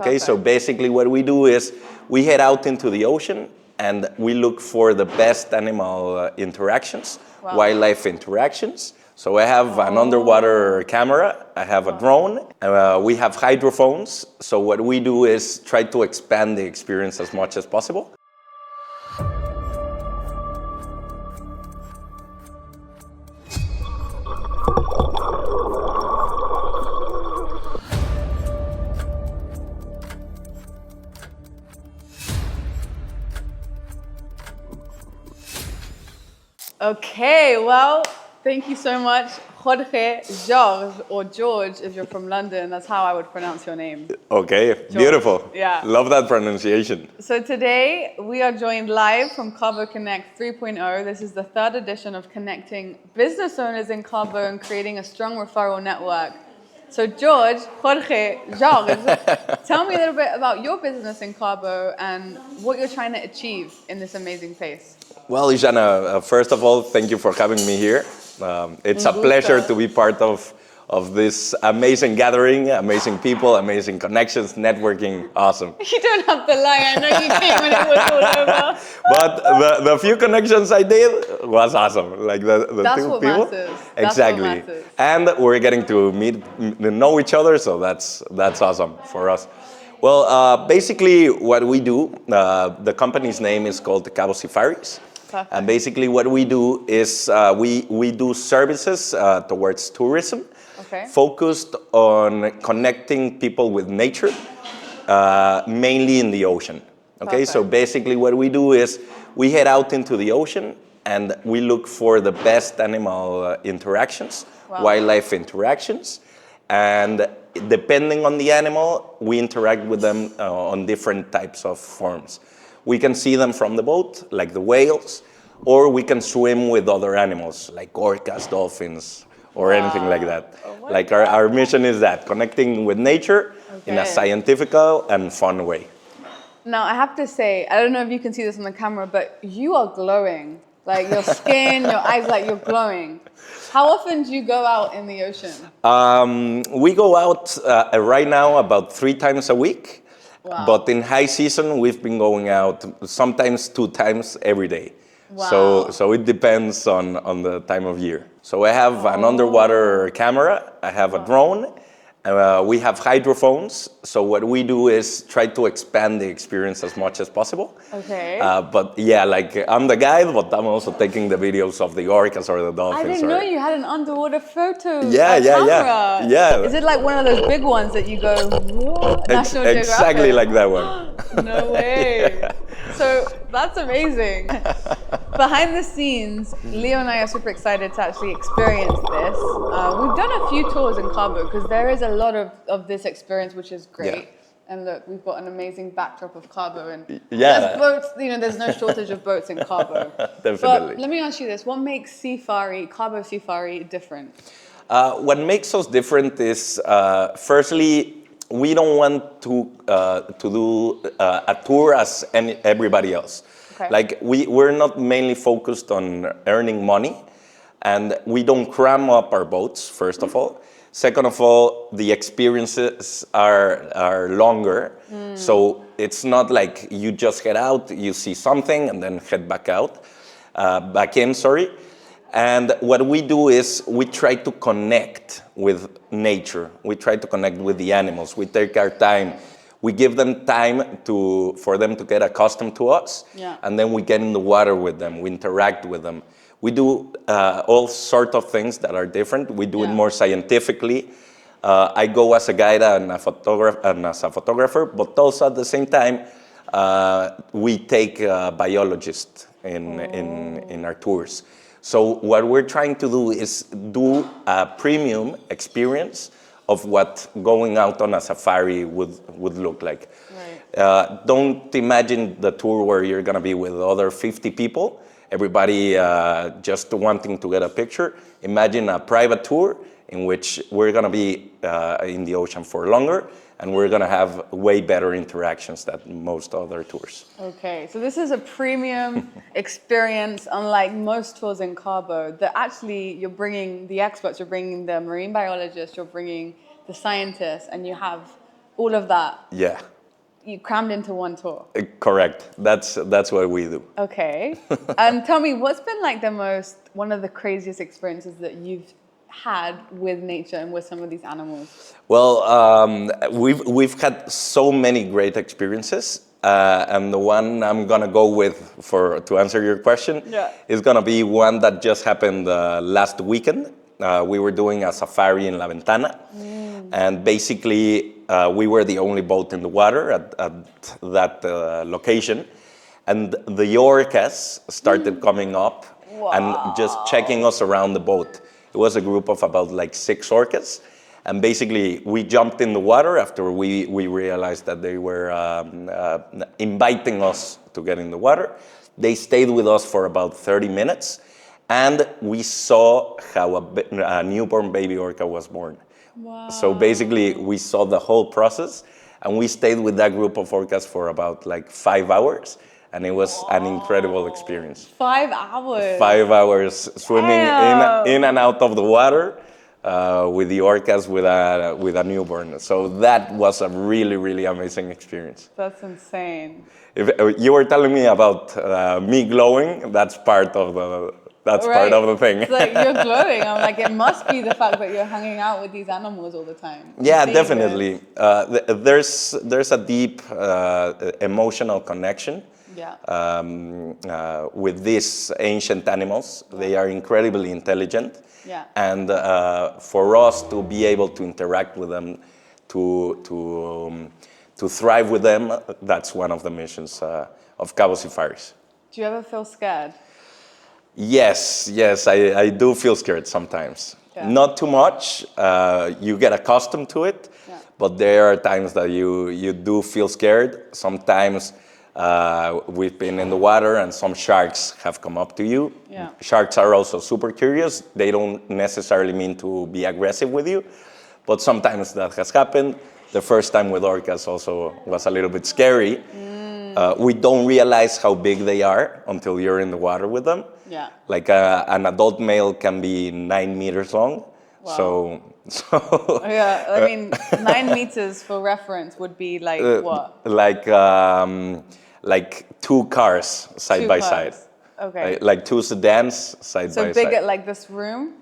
Okay, so basically what we do is we head out into the ocean and we look for the best animal interactions, wildlife interactions. So I have an underwater camera, I have a drone, we have hydrophones. So what we do is try to expand the experience as much as possible. Okay, well, thank you so much, Jorge, or George, if you're from London. That's how I would pronounce your name. Okay, George. beautiful. Yeah. Love that pronunciation. So today, we are joined live from Cabo Connect 3.0. This is the third edition of connecting business owners in Cabo and creating a strong referral network. So Jorge, tell me a little bit about your business in Cabo and what you're trying to achieve in this amazing place. Well, Ijana, first of all, thank you for having me here. It's a pleasure to be part of this amazing gathering, amazing people, amazing connections, networking, awesome. You don't have to lie, I know you came when it was all over. But the few connections I did was awesome. Like the That's two what people. Matters. Exactly. That's what matters. And we're getting to know each other, so that's awesome for us. Well, basically what we do, the company's name is called the Cabo Seafaris. Perfect. And basically what we do is we do services towards tourism, focused on connecting people with nature, mainly in the ocean. Okay, so basically what we do is we head out into the ocean and we look for the best animal interactions, wildlife interactions, and depending on the animal, we interact with them on different types of forms. We can see them from the boat, like the whales, or we can swim with other animals, like orcas, dolphins, or anything like that. Like our mission is that, connecting with nature in a scientific and fun way. Now, I have to say, I don't know if you can see this on the camera, but you are glowing. Like your skin, your eyes, like you're glowing. How often do you go out in the ocean? We go out right now about 3 times a week. Wow. But in high season, we've been going out sometimes 2 times every day. Wow. So it depends on the time of year. So I have an underwater camera, I have a drone, we have hydrophones. So what we do is try to expand the experience as much as possible. Okay. But yeah, like I'm the guide, but I'm also taking the videos of the orcas or the dolphins. I didn't know you had an underwater photo camera. Yeah. Is it like one of those big ones that you go, whoa, National Geographic? Exactly like that one. No way. So that's amazing. Behind the scenes, Leo and I are super excited to actually experience this. We've done a few tours in Cabo because there is a lot of this experience, which is great. Yeah. And look, we've got an amazing backdrop of Cabo, and there's boats. There's no shortage of boats in Cabo. Definitely. But let me ask you this: what makes Cabo Seafari different? What makes us different is, firstly, we don't want to do a tour as everybody else. Like we're not mainly focused on earning money, and we don't cram up our boats, first of all. Second of all, the experiences are longer. So it's not like you just head out, you see something, and then head back in. And what we do is we try to connect with nature. We try to connect with the animals. We take our time. We give them time for them to get accustomed to us. Yeah. And then we get in the water with them. We interact with them. We do all sorts of things that are different. We do it more scientifically. I go as a guide and as a photographer, but also at the same time, we take biologists in our tours. So what we're trying to do is do a premium experience of what going out on a safari would look like. Right. Don't imagine the tour where you're gonna be with other 50 people, everybody just wanting to get a picture. Imagine a private tour in which we're gonna be in the ocean for longer, and we're gonna have way better interactions than most other tours. Okay, so this is a premium experience, unlike most tours in Cabo, that actually you're bringing the experts, you're bringing the marine biologists, you're bringing the scientists, and you have all of that. Yeah. You crammed into one tour. Correct. That's what we do. Okay. And tell me, what's been like one of the craziest experiences that you've had with nature and with some of these animals? Well, we've had so many great experiences, and the one I'm gonna go with to answer your question is gonna be one that just happened last weekend. We were doing a safari in La Ventana, and basically we were the only boat in the water at that location, and the orcas started coming up and just checking us around the boat. It was a group of about like 6 orcas, and basically we jumped in the water after we realized that they were inviting us to get in the water. They stayed with us for about 30 minutes, and we saw how a newborn baby orca was born. Wow. So basically we saw the whole process, and we stayed with that group of orcas for about like 5 hours. And it was an incredible experience. 5 hours? 5 hours swimming in and out of the water with the orcas with a newborn. So that was a really, really amazing experience. That's insane. If you were telling me about me glowing, that's part of the thing. It's like you're glowing. I'm like, it must be the fact that you're hanging out with these animals all the time. Yeah, definitely. There's a deep emotional connection. With these ancient animals. They are incredibly intelligent. And for us to be able to interact with them, to thrive with them, that's one of the missions of Cabo Safaris. Do you ever feel scared? Yes, I do feel scared sometimes. Not too much. You get accustomed to it, but there are times that you do feel scared. Sometimes we've been in the water and some sharks have come up to you. Sharks are also super curious. They don't necessarily mean to be aggressive with you, but sometimes that has happened. The first time with orcas also was a little bit scary. We don't realize how big they are until you're in the water with them. Like an adult male can be 9 meters long. Wow. So I mean, 9 meters for reference would be like what? Like 2 cars side by side. Okay. Like 2 sedans side by side. So bigger, like this room?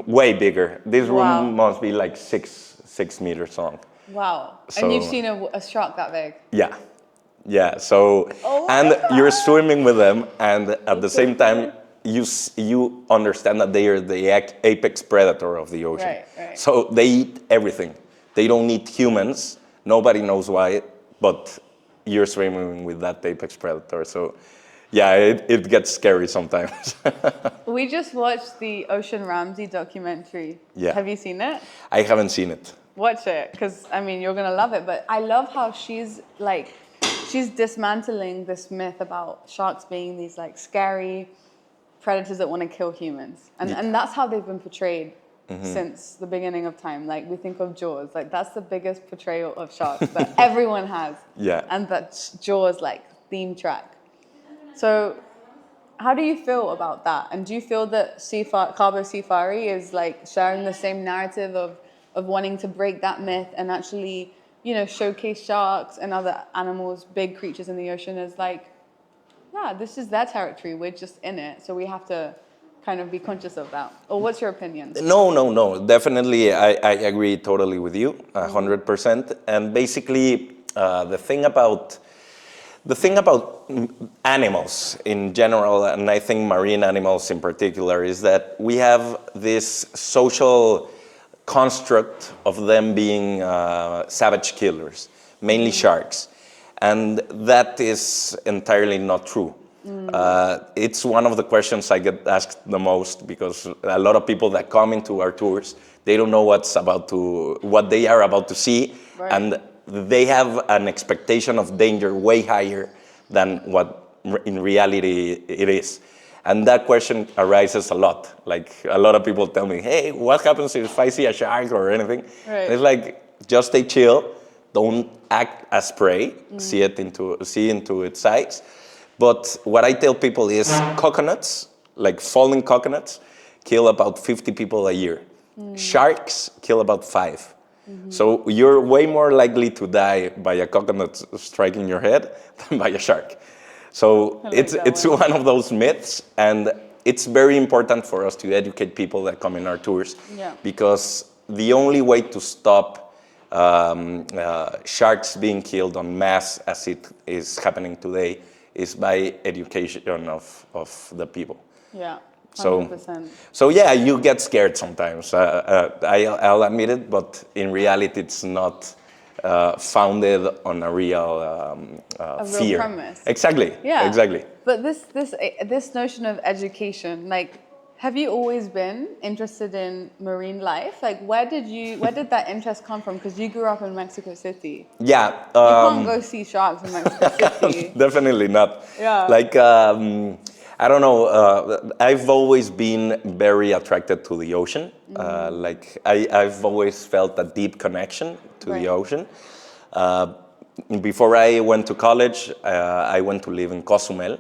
Way bigger. This room must be like 6 meters long. Wow. So, and you've seen a shark that big? Yeah. So, and you're swimming with them, and at the same time, you understand that they are the apex predator of the ocean. Right. So they eat everything. They don't eat humans. Nobody knows why, but you're swimming with that apex predator. So yeah, it gets scary sometimes. We just watched the Ocean Ramsey documentary. Have you seen it? I haven't seen it. Watch it, because I mean, you're gonna love it. But I love how she's dismantling this myth about sharks being these like scary predators that want to kill humans. And that's how they've been portrayed since the beginning of time. Like we think of Jaws, like that's the biggest portrayal of sharks that everyone has. And that's Jaws like theme track. So how do you feel about that? And do you feel that Cabo Seafari is like sharing the same narrative of wanting to break that myth and actually, showcase sharks and other animals, big creatures in the ocean as like, this is their territory, we're just in it, so we have to kind of be conscious of that? Or what's your opinion? No. Definitely, I agree totally with you, 100%. And basically, the thing about animals in general, and I think marine animals in particular, is that we have this social construct of them being savage killers, mainly sharks. And that is entirely not true. It's one of the questions I get asked the most, because a lot of people that come into our tours, they don't know what they are about to see, and they have an expectation of danger way higher than what in reality it is. And that question arises a lot. Like a lot of people tell me, hey, what happens if I see a shark or anything? It's like, just stay chill. Don't act as prey. See into its size. But what I tell people is coconuts, like falling coconuts, kill about 50 people a year. Sharks kill about 5. So you're way more likely to die by a coconut striking your head than by a shark. So it's one of those myths, and it's very important for us to educate people that come in our tours, because the only way to stop sharks being killed en masse, as it is happening today, is by education of the people. Yeah. 100%. So yeah, you get scared sometimes. I'll admit it, but in reality, it's not founded on a real fear. Real premise. Exactly. Yeah. Exactly. But this notion of education, like, have you always been interested in marine life? Like, where did that interest come from? Because you grew up in Mexico City. Yeah. You can't go see sharks in Mexico City. Definitely not. Yeah. Like, I don't know. I've always been very attracted to the ocean. Like, I've always felt a deep connection to the ocean. Before I went to college, I went to live in Cozumel,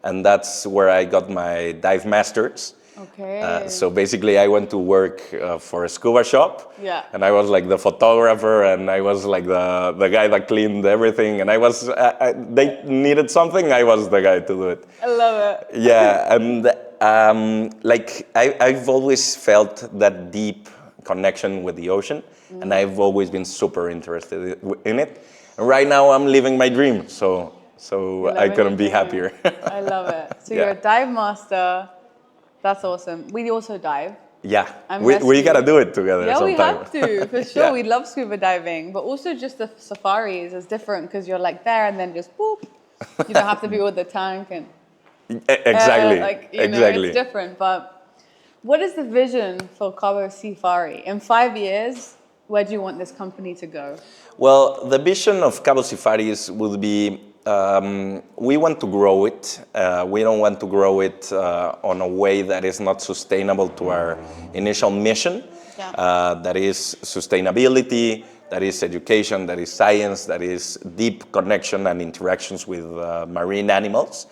and that's where I got my dive masters. Okay. So basically, I went to work for a scuba shop, and I was like the photographer, and I was like the guy that cleaned everything, and they needed something, I was the guy to do it. I love it. Yeah, and like I've always felt that deep connection with the ocean, and I've always been super interested in it. And right now, I'm living my dream, so I couldn't be happier. I love it. So you're a dive master. That's awesome. We also dive. Yeah, we gotta do it together sometime. We have to, for sure. We love scuba diving, but also just the safaris is different because you're like there and then just boop. You don't have to be with the tank and exactly. It's different. But what is the vision for Cabo Seafari in 5 years? Where do you want this company to go? Well, the vision of Cabo Seafaris will be. We want to grow it. We don't want to grow it on a way that is not sustainable to our initial mission. That is sustainability, that is education, that is science, that is deep connection and interactions with marine animals.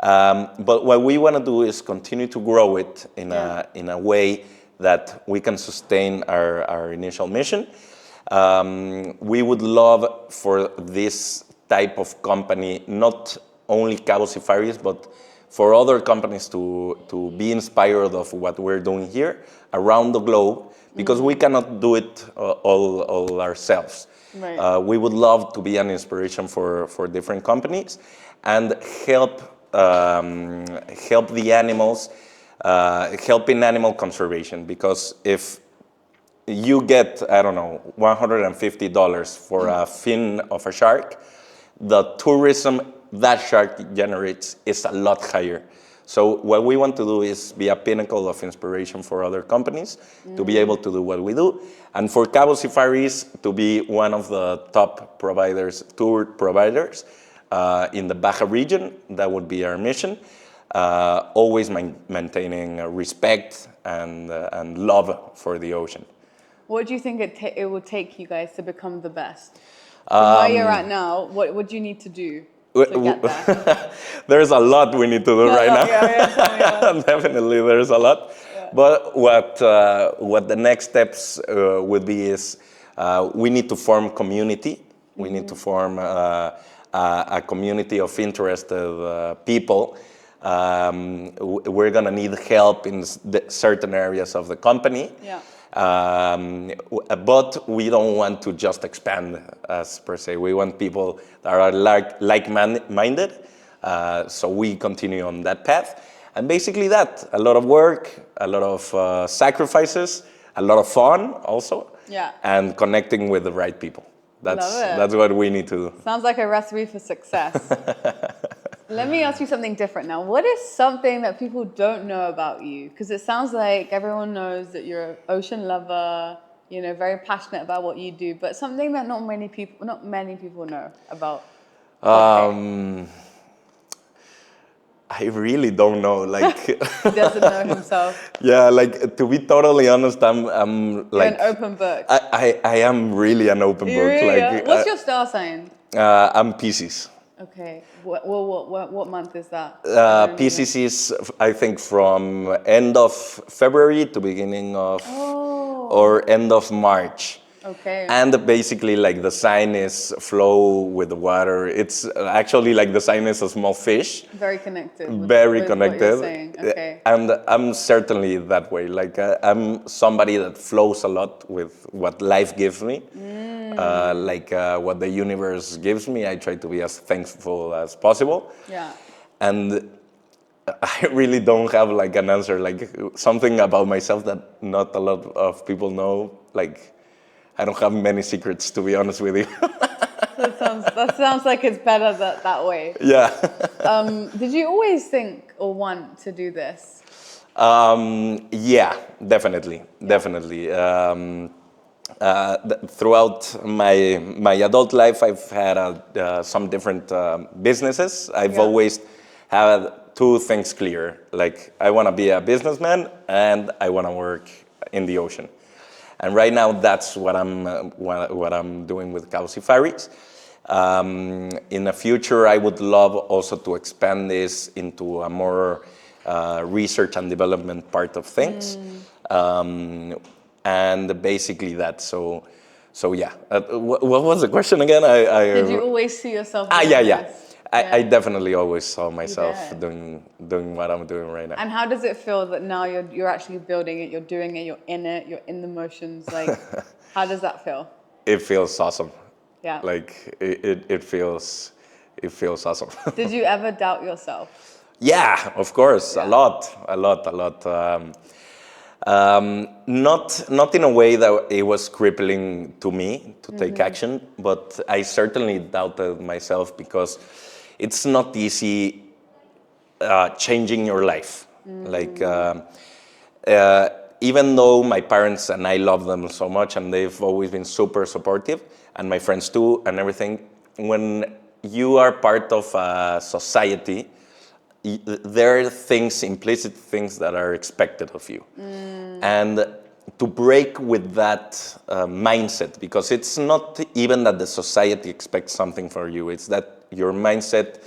But what we want to do is continue to grow it in a way that we can sustain our initial mission. We would love for this type of company, not only Cabo Seafaris, but for other companies to be inspired of what we're doing here around the globe, because we cannot do it all ourselves. Right. We would love to be an inspiration for different companies and help the animals, help in animal conservation, because if you get, I don't know, $150 for a fin of a shark, the tourism that shark generates is a lot higher. So what we want to do is be a pinnacle of inspiration for other companies to be able to do what we do. And for Cabo Seafaris to be one of the top providers, tour providers in the Baja region. That would be our mission. Always maintaining respect and love for the ocean. What do you think it will take you guys to become the best? From where you're at now, what do you need to do to get there? There's a lot we need to do right now. Yeah. Definitely, there's a lot. Yeah. But what the next steps would be is we need to form community. We need to form a community of interested people. We're gonna need help in certain areas of the company. Yeah. But we don't want to just expand as per se. We want people that are like-minded. So we continue on that path. And basically that, a lot of work, a lot of sacrifices, a lot of fun also. Yeah. And connecting with the right people. That's what we need to do. Sounds like a recipe for success. Let me ask you something different now. What is something that people don't know about you? Because it sounds like everyone knows that you're an ocean lover, very passionate about what you do, but something that not many people know about. I really don't know. Like he doesn't know himself. Yeah, like to be totally honest, I'm like you're an open book. I am really an open book. Really Like, what's your star sign? I'm Pisces. Okay. What month is that? Pisces is, I think, from end of February to beginning of, or end of March. Okay. And basically, like the sign is flow with the water. It's actually like the sign is a small fish. Very connected. Very with connected. What you're saying. Okay. And I'm certainly that way. Like I'm somebody that flows a lot with what life gives me. What the universe gives me, I try to be as thankful as possible. Yeah. And I really don't have like an answer, like something about myself that not a lot of people know. Like I don't have many secrets, to be honest with you. That sounds like it's better that way. Yeah. Did you always think or want to do this? Yeah, definitely. Throughout my adult life, I've had some different businesses. I've always had two things clear. Like I want to be a businessman and I want to work in the ocean. And right now, that's what I'm doing with Cabo Safaris. In the future, I would love also to expand this into a more research and development part of things. And basically that. So yeah. What was the question again? Did you always see yourself doing this? I definitely always saw myself doing what I'm doing right now. And how does it feel that now you're actually building it, you're doing it, you're in it, you're in the motions? Like, how does that feel? It feels awesome. Yeah. Like it feels awesome. Did you ever doubt yourself? Yeah, of course, a lot. Not in a way that it was crippling to me to take action, but I certainly doubted myself because it's not easy changing your life. Like even though my parents and I love them so much and they've always been super supportive, and my friends too and everything, when you are part of a society, there are things, implicit things that are expected of you. And to break with that mindset, because it's not even that the society expects something for you, it's that your mindset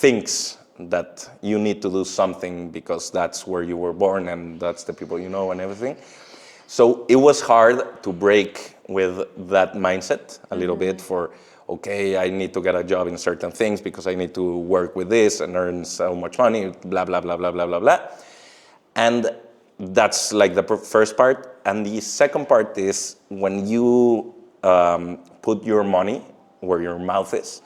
thinks that you need to do something because that's where you were born and that's the people you know and everything. So it was hard to break with that mindset a little bit for, okay, I need to get a job in certain things because I need to work with this and earn so much money, blah, blah, blah, blah, blah, blah, blah. And that's like the first part. And the second part is when you put your money where your mouth is,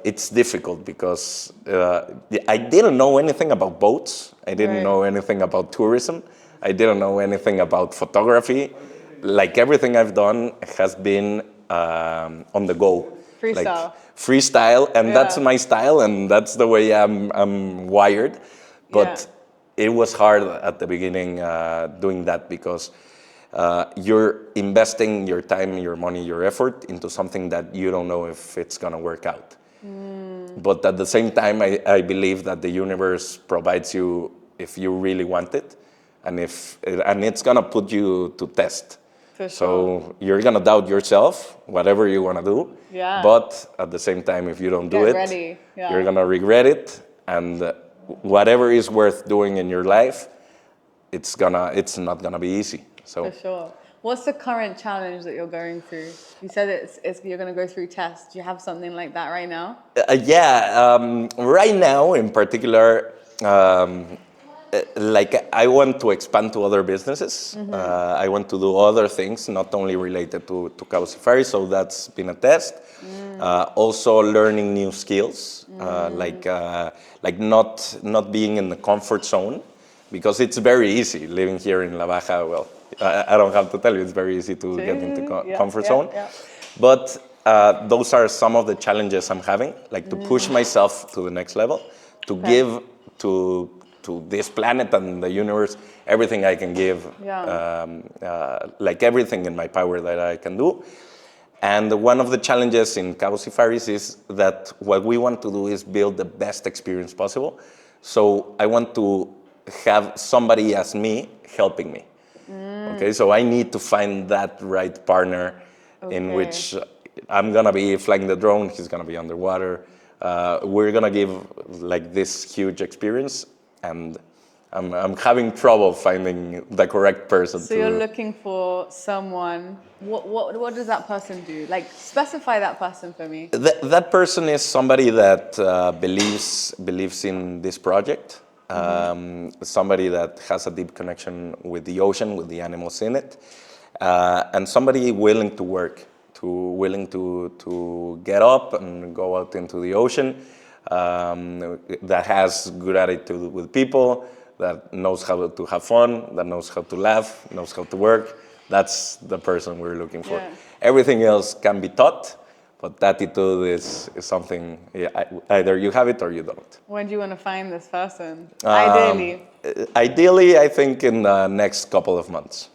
it's difficult because I didn't know anything about boats. I didn't know anything about tourism. I didn't know anything about photography. Like everything I've done has been on the go. Freestyle. Like freestyle, and that's my style, and that's the way I'm wired. But it was hard at the beginning doing that because you're investing your time, your money, your effort into something that you don't know if it's gonna work out. But at the same time, I believe that the universe provides you if you really want it, and it's gonna put you to test. So you're gonna doubt yourself, whatever you wanna do. Yeah. But at the same time, if you don't do it, you're gonna regret it. And whatever is worth doing in your life, it's not gonna be easy. So. For sure. What's the current challenge that you're going through? You said you're going to go through tests. Do you have something like that right now? Right now in particular, like I want to expand to other businesses. I want to do other things, not only related to Cabo Safari. So that's been a test. Also learning new skills, like not being in the comfort zone, because it's very easy living here in La Baja. Well, I don't have to tell you, it's very easy to get into comfort zone. But those are some of the challenges I'm having, like to push myself to the next level, to give to this planet and the universe everything I can give, like everything in my power that I can do. And one of the challenges in Cabo Safaris is that what we want to do is build the best experience possible. So I want to have somebody as me helping me. Okay, so I need to find that right partner in which I'm gonna be flying the drone, he's gonna be underwater. We're gonna give like this huge experience, and I'm having trouble finding the correct person. So you're looking for someone. What does that person do? Like, specify that person for me. That person is somebody that believes in this project. Somebody that has a deep connection with the ocean, with the animals in it, and somebody willing to work, willing to get up and go out into the ocean, that has good attitude with people, that knows how to have fun, that knows how to laugh, knows how to work. That's the person we're looking for. Yeah. Everything else can be taught, but attitude is something, either you have it or you don't. When do you want to find this person? Ideally. Ideally, I think in the next couple of months.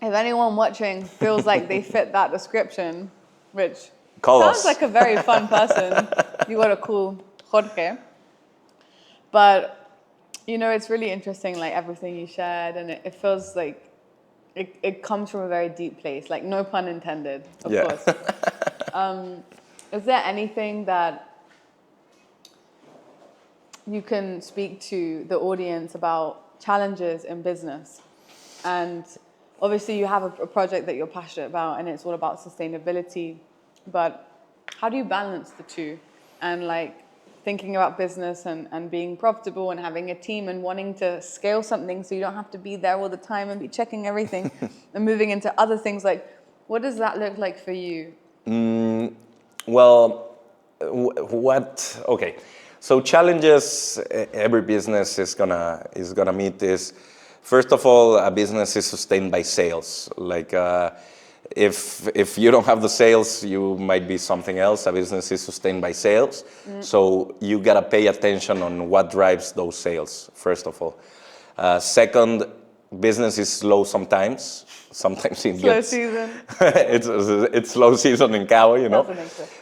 If anyone watching feels like they fit that description, which Call sounds us. like a very fun person, you got to call Jorge. But, you know, it's really interesting, like everything you shared, and it feels like it comes from a very deep place, like no pun intended, of course. Is there anything that you can speak to the audience about challenges in business? And obviously you have a project that you're passionate about and it's all about sustainability, but how do you balance the two? And like thinking about business and being profitable and having a team and wanting to scale something so you don't have to be there all the time and be checking everything and moving into other things, like what does that look like for you? Well, okay. So challenges every business is gonna meet is, first of all, a business is sustained by sales. Like if you don't have the sales, you might be something else. A business is sustained by sales. So you gotta pay attention on what drives those sales, first of all. Second, business is slow sometimes. Sometimes it Slow gets... season. it's slow season in Cabo, you know.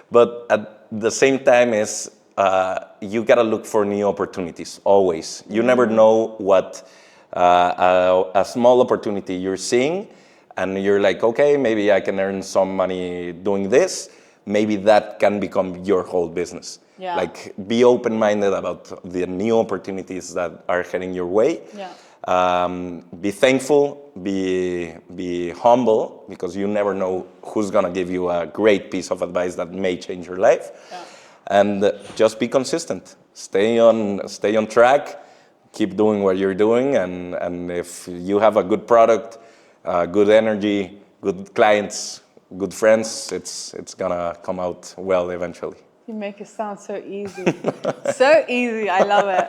But at the same time is you gotta look for new opportunities, always. You never know what a small opportunity you're seeing, and you're like, okay, maybe I can earn some money doing this. Maybe that can become your whole business. Yeah. Like, be open-minded about the new opportunities that are heading your way. Yeah. Be thankful, be humble, because you never know who's gonna give you a great piece of advice that may change your life. Yeah. And just be consistent. Stay on track. Keep doing what you're doing, and if you have a good product, good energy, good clients, good friends, it's gonna come out well eventually. You make it sound so easy. So easy, I love it.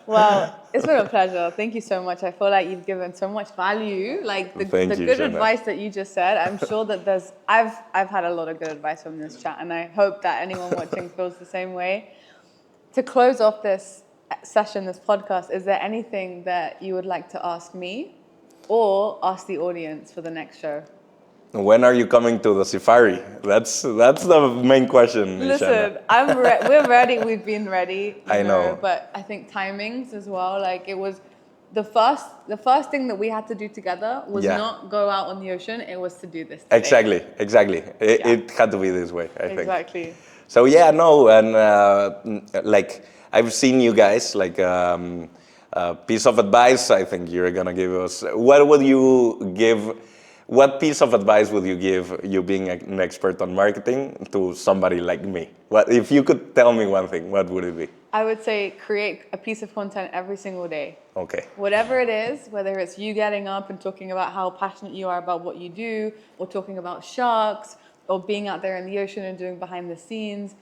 Well, it's been a pleasure. Thank you so much. I feel like you've given so much value. Like the good Jenna. advice that you just said, I'm sure that I've had a lot of good advice from this chat, and I hope that anyone watching feels the same way. To close off this session, this podcast, is there anything that you would like to ask me or ask the audience for the next show? When are you coming to the Seafari? That's the main question. Listen, we're ready. We've been ready. I know. But I think timings as well. Like it was the first thing that we had to do together was not go out on the ocean. It was to do this today. Exactly. It had to be this way, I think. Exactly. So yeah, no, and like I've seen you guys, like a piece of advice I think you're gonna give us. What piece of advice would you give, you being an expert on marketing, to somebody like me? If you could tell me one thing, what would it be? I would say create a piece of content every single day. Okay. Whatever it is, whether it's you getting up and talking about how passionate you are about what you do, or talking about sharks, or being out there in the ocean and doing behind the scenes,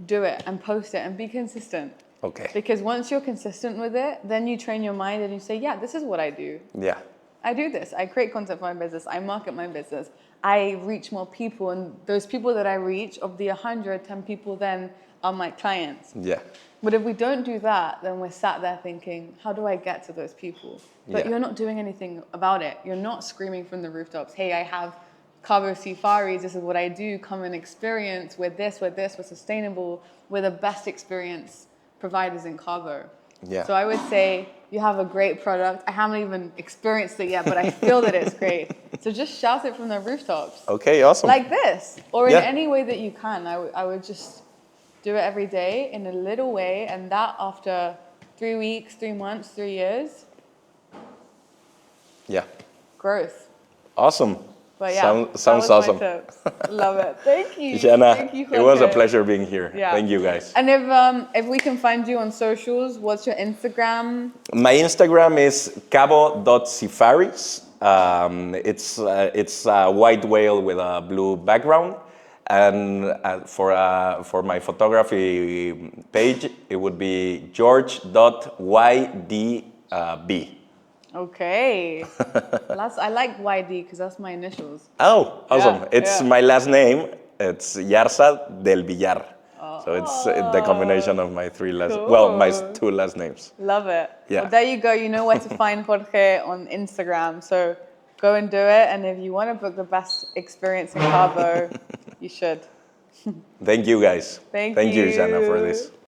do it and post it and be consistent. Okay. Because once you're consistent with it, then you train your mind and you say, yeah, this is what I do. Yeah. I do this. I create content for my business. I market my business. I reach more people. And those people that I reach, of the 100, 10 people then are my clients. Yeah. But if we don't do that, then we're sat there thinking, how do I get to those people? But you're not doing anything about it. You're not screaming from the rooftops, hey, I have Cabo Seafaris. This is what I do. Come and experience. We're this, we're sustainable. We're the best experience providers in Cabo. Yeah. So I would say you have a great product. I haven't even experienced it yet, but I feel that it's great. So just shout it from the rooftops. Okay, awesome. Like this, or in any way that you can. I would just do it every day in a little way, and that after 3 weeks, 3 months, 3 years. Yeah. Growth. Awesome. But yeah, Sounds awesome. Love it. Thank you. Jana, Thank you, it was a Jorge. pleasure being here. Yeah. Thank you, guys. And if we can find you on socials, what's your Instagram? My Instagram is cabo.seafaris. It's a white whale with a blue background. And for my photography page, it would be george.ydb. Okay. I like YD because that's my initials. Oh, awesome. Yeah, It's my last name. It's Yarza del Villar. So it's the combination of my three last, my 2 last names. Love it. Yeah. Well, there you go. You know where to find Jorge on Instagram. So go and do it. And if you want to book the best experience in Cabo, you should. Thank you, guys. Thank you, you. Jana, for this.